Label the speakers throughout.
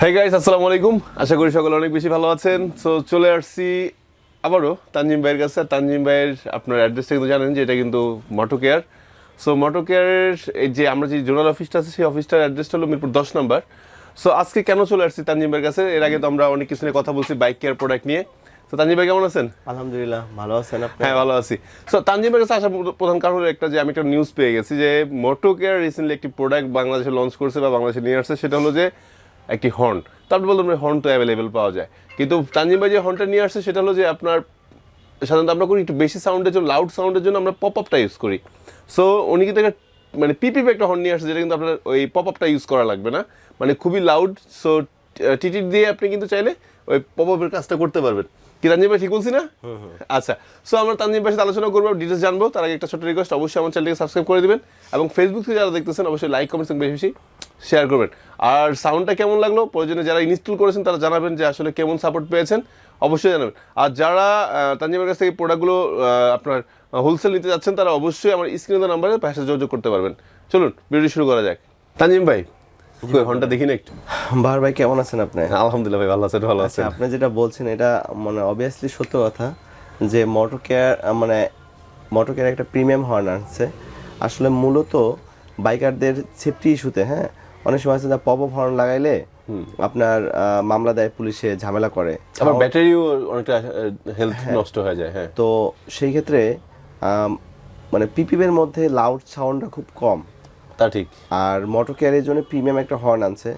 Speaker 1: Hi guys, আসসালামু আলাইকুম। আশা করি সকলে অনেক বেশি ভালো আছেন। সো চলে আসছি আবারও তানজিম ভাইয়ের কাছে। তানজিম ভাইয়ের আপনার অ্যাড্রেসটা কিন্তু জানেন যে এটা কিন্তু মোটো কেয়ার। সো মোটো কেয়ারের এই যে আমরা যে জোনাল অফিসটা আছে সেই অফিসটার অ্যাড্রেসটা হলো মিরপুর 10 নম্বর। সো আজকে কেন চলে আসছি তানজিম ভাইয়ের কাছে? এর আগে তো আমরা অনেক কিছু নিয়ে কথা বলছি বাইক কেয়ার প্রোডাক্ট নিয়ে। তো তানজিম ভাই কেমন আছেন?
Speaker 2: আলহামদুলিল্লাহ, ভালো আছেন আপনি?
Speaker 1: হ্যাঁ, ভালো আছি। সো তানজিম ভাইয়ের কাছে আসার প্রধান কারণ হলো একটা, যে আমি একটা নিউজ পেয়ে গেছি যে মোটো কেয়ার রিসেন্টলি একটি প্রোডাক্ট বাংলাদেশে লঞ্চ করছে বা বাংলাদেশে নিয়ে আসছে। সেটা হলো যে একটি হর্ন। তো আপনি বললাম হর্ন তো অ্যাভেলেবেল পাওয়া যায়, কিন্তু তানজিম ভাই যে হর্নটা নিয়ে আসছে সেটা হলো যে আপনার সাধারণত আমরা করি একটু বেশি সাউন্ডের জন্য, লাউড সাউন্ডের জন্য আমরা পপ আপটা ইউজ করি। সো উনি কিন্তু একটা মানে পিপিপি একটা হর্ন নিয়ে আসছে, যেটা কিন্তু আপনার ওই পপ আপটা ইউজ করা লাগবে না, মানে খুবই লাউড। সো টিটিট দিয়ে আপনি কিন্তু চাইলে ওই পপ আপের কাজটা করতে পারবেন। কি তানজিম ভাই ঠিক বলছি না? আচ্ছা, সো আমরা তানজিম ভাইয়ের সাথে আলোচনা করবো, ডিটেলস জানবো। তার আগে একটা ছোট রিকোয়েস্ট, অবশ্যই আমার চ্যানেলকে সাবস্ক্রাইব করে দিবেন এবং ফেসবুক থেকে যারা দেখতেছেন অবশ্যই লাইক কমেন্টস বেশি বেশি শেয়ার করবেন। আর সাউন্ডটা কেমন লাগলো প্রয়োজনে যারা ইনস্টল করেছেন তারা জানাবেন যে আসলে কেমন সাপোর্ট পেয়েছেন, অবশ্যই জানাবেন। আর যারা তানজিমের কাছ থেকে প্রোডাক্টগুলো আপনার হোলসেল নিতে যাচ্ছেন তারা অবশ্যই আমার স্ক্রিনে নাম্বারে ভাইয়ের সাথে যোগাযোগ করতে পারবেন। চলুন ভিডিও শুরু করা যাক। তানজিম ভাই, হর্নটা দেখি না একটু।
Speaker 2: বাহার ভাই কেমন আছেন আপনি?
Speaker 1: আলহামদুলিল্লাহ ভাই, ভালো আছেন। ভালো আছেন?
Speaker 2: আপনি যেটা বলছেন এটা মানে অবভিয়াসলি সত্য কথা যে মোটো কেয়ার একটা প্রিমিয়াম হর্ন আনছে। আসলে মূলত বাইকারদের সেফটি ইস্যুতে, হ্যাঁ, অনেক সময় আছে যে পপ আপ হর্ন লাগাইলে আপনার মামলা দেয়, পুলিশে ঝামেলা করে,
Speaker 1: আবার ব্যাটারিও অনেকটা হেলথ নষ্ট হয়ে যায়। হ্যাঁ,
Speaker 2: তো সেই ক্ষেত্রে মানে পিপিএর মধ্যে লাউড সাউন্ডটা খুব কম।
Speaker 1: তা ঠিক।
Speaker 2: আর মোটো কেয়ারের জন্য প্রিমিয়াম একটা হর্ন আনছে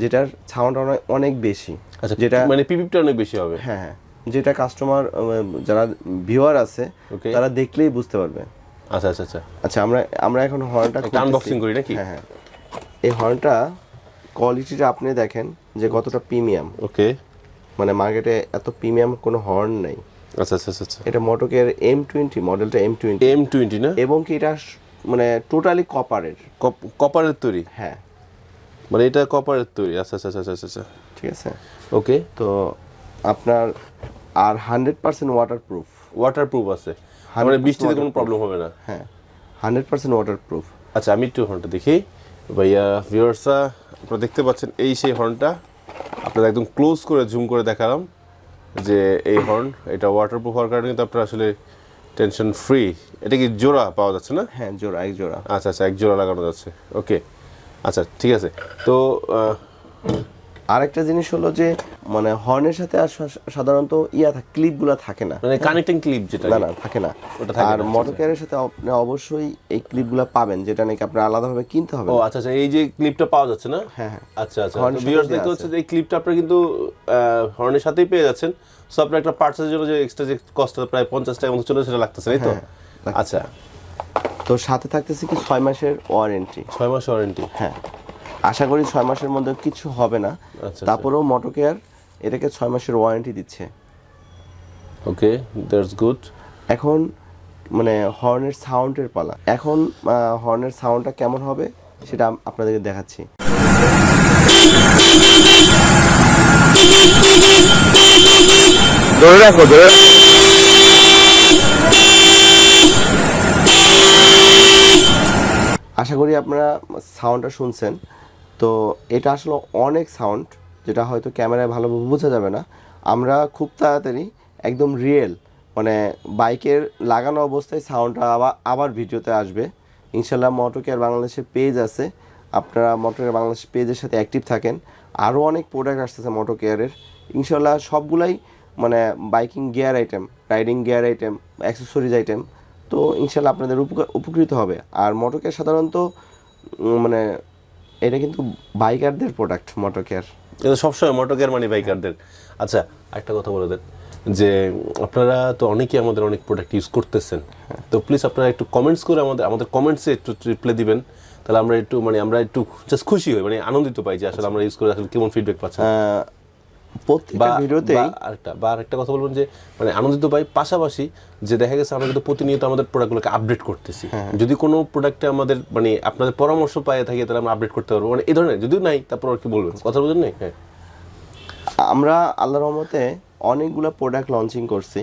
Speaker 2: যেটার সাউন্ড অনেক বেশি।
Speaker 1: আচ্ছা, যেটা মানে পিপিটা অনেক বেশি হবে।
Speaker 2: হ্যাঁ হ্যাঁ, যেটা কাস্টমার যারা ভিউয়ার আছে তারা দেখলেই বুঝতে পারবে।
Speaker 1: আচ্ছা আচ্ছা আচ্ছা
Speaker 2: আচ্ছা, আমরা এখন হর্নটা
Speaker 1: আনবক্সিং করি নাকি?
Speaker 2: হ্যাঁ হ্যাঁ, এই হর্নটা কোয়ালিটিটা আপনি দেখেন যে কতটা প্রিমিয়াম।
Speaker 1: ওকে,
Speaker 2: মানে মার্কেটে এত প্রিমিয়াম কোনো হর্ন নাই।
Speaker 1: আচ্ছা আচ্ছা আচ্ছা।
Speaker 2: এটা মোটো কেয়ার M20 মডেলটা,
Speaker 1: M20 না?
Speaker 2: এবং কি এটা মানে টোটালি
Speaker 1: কপারের তৈরি?
Speaker 2: হ্যাঁ,
Speaker 1: মানে এটা কপারের তৈরি। আচ্ছা আচ্ছা আচ্ছা আচ্ছা,
Speaker 2: ঠিক আছে।
Speaker 1: ওকে,
Speaker 2: তো আপনার আর 100%
Speaker 1: ওয়াটারপ্রুফ আছে, মানে বৃষ্টিতে কোনো প্রবলেম হবে না?
Speaker 2: হ্যাঁ, 100% ওয়াটারপ্রুফ।
Speaker 1: আচ্ছা, আমি একটু হর্নটা দেখি ভাইয়া। ভিউয়ার্সরা আপনারা দেখতে পাচ্ছেন এই সেই হর্নটা, আপনারা একদম ক্লোজ করে জুম করে দেখালাম যে এই হর্ন, এটা ওয়াটারপ্রুফ হওয়ার কারণে কিন্তু আপনারা আসলে টেনশন ফ্রি। এটা কি জোড়া পাওয়া যাচ্ছে না?
Speaker 2: হ্যাঁ, এক জোড়া।
Speaker 1: আচ্ছা আচ্ছা, এক জোড়া লাগানো যাচ্ছে। ওকে, আচ্ছা ঠিক আছে। তো
Speaker 2: আরেকটা জিনিস হলো যে মানে হর্নের সাথে আর সাধারণত ক্লিপগুলো থাকে না,
Speaker 1: মানে কানেক্টিং ক্লিপ যেটা
Speaker 2: না থাকে না। আর মোটো কেয়ারের সাথে আপনি অবশ্যই এই ক্লিপগুলো পাবেন, যেটা নাকি আপনার আলাদাভাবে কিনতে হবে।
Speaker 1: ও আচ্ছা আচ্ছা, এই যে ক্লিপটা পাওয়া যাচ্ছে না?
Speaker 2: হ্যাঁ হ্যাঁ,
Speaker 1: আচ্ছা আচ্ছা। ভিউয়ার্স দেখতে হচ্ছে যে এই ক্লিপটা আপনারা কিন্তু হর্নের সাথেই পেয়ে যাচ্ছেন। সো আপনার একটা পার্টসের জন্য যে এক্সট্রা যে কস্টটা প্রায় 50 টাকার মতো চলে সেটা লাগতেছে, তাই তো? আচ্ছা,
Speaker 2: তো সাথে থাকতেছে কি 6 মাসের ওয়ারেন্টি।
Speaker 1: 6 মাস ওয়ারেন্টি?
Speaker 2: হ্যাঁ, আশা করি 6 মাসের মধ্যে কিছু হবে না। তারপরেও মোটো কেয়ার এটাকে 6 মাসের ওয়ারেন্টি দিচ্ছে।
Speaker 1: ওকে, দ্যাটস গুড।
Speaker 2: এখন মানে হর্নের সাউন্ডের পালা। এখন হর্নের সাউন্ডটা কেমন হবে সেটা আপনাদেরকে দেখাচ্ছি।
Speaker 1: ধরে রাখো,
Speaker 2: আশা করি আপনারা সাউন্ডটা শুনছেন। তো এটা আসলে অনেক সাউন্ড, যেটা হয়তো ক্যামেরায় ভালোভাবে বোঝা যাবে না। আমরা খুব তাড়াতাড়ি একদম রিয়েল মানে বাইকের লাগানো অবস্থায় সাউন্ডটা আবার ভিডিওতে আসবে ইনশাল্লাহ। মোটো কেয়ার বাংলাদেশের পেজ আছে, আপনারা মোটো কেয়ার বাংলাদেশ পেজের সাথে অ্যাক্টিভ থাকেন। আরও অনেক প্রোডাক্ট আসতেছে মোটো কেয়ারের ইনশাল্লাহ, সবগুলাই মানে biking gear item, riding gear item, accessories item. তো ইনশাল্লাহ আপনাদের উপকৃত হবে। আর মোটো কেয়ার সাধারণত মানে এটা কিন্তু বাইকারদের প্রোডাক্ট। মোটো কেয়ার
Speaker 1: এটা সবসময় মোটো কেয়ার মানে বাইকারদের। আচ্ছা, একটা কথা বলে দেন যে আপনারা তো অনেকেই আমাদের অনেক প্রোডাক্ট ইউজ করতেছেন, তো প্লিজ আপনারা একটু কমেন্টস করে আমাদের কমেন্টসে একটু রিপ্লাই দিবেন, তাহলে আমরা একটু জাস্ট খুশি হই, মানে আনন্দিত পাই যে আসলে আমরা ইউজ করে আসলে কেমন ফিডব্যাক পাচ্ছি।
Speaker 2: প্রত্যেকটা ভিডিওতেই
Speaker 1: আরেকটা কথা বলবেন যে মানে আনন্দিত পাই, পাশাপাশি যে দেখা গেছে আমরা কিন্তু প্রতিনিয়ত আমাদের প্রোডাক্টগুলোকে আপডেট করতেছি। যদি কোনো প্রোডাক্টে আমাদের মানে আপনাদের পরামর্শ পাই থাকে তাহলে আমরা আপডেট করতে পারবো, মানে এই ধরনের যদিও নাই তারপর আর কি বলবেন, কথা বলবেন না? হ্যাঁ,
Speaker 2: আমরা আল্লাহর রহমতে অনেকগুলো প্রোডাক্ট লঞ্চিং করছি।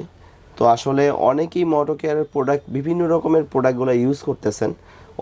Speaker 2: তো আসলে অনেকেই মোটো কেয়ারের প্রোডাক্ট, বিভিন্ন রকমের প্রোডাক্টগুলো ইউজ করতেছেন।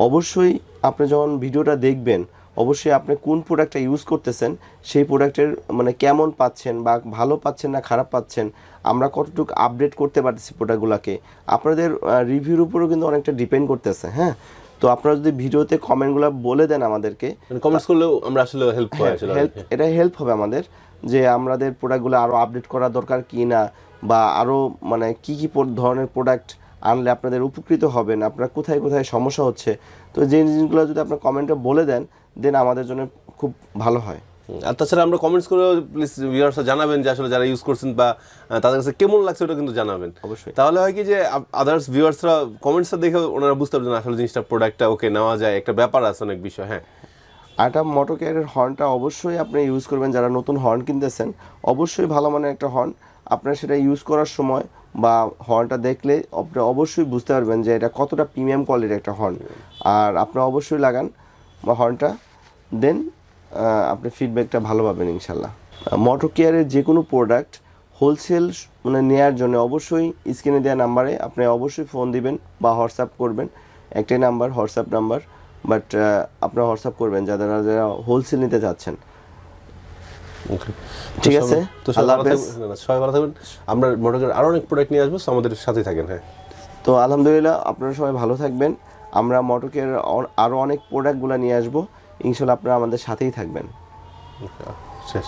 Speaker 2: অবশ্যই আপনি যখন ভিডিওটা দেখবেন অবশ্যই আপনি কোন প্রোডাক্টটা ইউজ করতেছেন সেই প্রোডাক্টের মানে কেমন পাচ্ছেন বা ভালো পাচ্ছেন না খারাপ পাচ্ছেন, আমরা কতটুকু আপডেট করতে পারতেছি প্রোডাক্টগুলোকে, আপনাদের রিভিউর উপরেও কিন্তু অনেকটা ডিপেন্ড করতেছে। হ্যাঁ, তো আপনারা যদি ভিডিওতে কমেন্টগুলো বলে দেন আমাদেরকে,
Speaker 1: কমেন্টস করলেও আমরা আসলে হেল্প পাই আসলে।
Speaker 2: এটা হেল্প হবে আমাদের যে আমাদের প্রোডাক্টগুলো আরও আপডেট করা দরকার কি না, বা আরও মানে কি কি ধরনের প্রোডাক্ট আনলে আপনাদের উপকৃত হবেন, আপনার কোথায় কোথায় সমস্যা হচ্ছে। তো যে জিনিসগুলো যদি আপনার কমেন্টে বলে দেন দেন আমাদের জন্য খুব ভালো হয়।
Speaker 1: আর তাছাড়া আমরা কমেন্টস করে প্লিজ ভিউয়ার্সরা জানাবেন যে আসলে যারা ইউজ করছেন বা তাদের কাছে কেমন লাগছে ওটা কিন্তু জানাবেন
Speaker 2: অবশ্যই।
Speaker 1: তাহলে হয় কি যে আদার্স ভিউয়ার্সরা কমেন্টসটা দেখে ওনারা বুঝতে পারবেন আসলে জিনিসটা প্রোডাক্টটা ওকে নেওয়া যায়, একটা ব্যাপার আছে অনেক বিষয়। হ্যাঁ,
Speaker 2: আর একটা মোটোকেয়ারের হর্নটা অবশ্যই আপনি ইউজ করবেন, যারা নতুন হর্ন কিনতেছেন অবশ্যই ভালো মানের একটা হর্ন। আপনার সেটা ইউজ করার সময় বা হর্নটা দেখলে আপনি অবশ্যই বুঝতে পারবেন যে এটা কতটা প্রিমিয়াম কোয়ালিটির একটা হর্ন। আর আপনি অবশ্যই লাগান বা হর্নটা, দেন আপনি ফিডব্যাকটা ভালো পাবেন ইনশাল্লাহ। মোটোকেয়ারের যে কোনো প্রোডাক্ট হোলসেল মানে নেওয়ার জন্য অবশ্যই স্ক্রিনে দেওয়া নাম্বারে আপনি অবশ্যই ফোন দিবেন বা হোয়াটসঅ্যাপ করবেন। একটাই নাম্বার, হোয়াটসঅ্যাপ নাম্বার, বাট আপনারা হোয়াটসঅ্যাপ করবেন যারা যারা হোলসেল নিতে চাচ্ছেন। ঠিক আছে, আল্লাহ হাফেজ,
Speaker 1: সবাই ভালো থাকবেন। আমরা মোটোকেয়ার আরো অনেক প্রোডাক্ট নিয়ে আসবো, আমাদের সাথে থাকেন। হ্যাঁ,
Speaker 2: তো আলহামদুলিল্লাহ আপনারা সবাই ভালো থাকবেন। আমরা মোটোকেয়ার আরও অনেক প্রোডাক্টগুলো নিয়ে আসবো ইনশাল্লাহ, আপনারা আমাদের সাথেই থাকবেন।
Speaker 1: শেষ।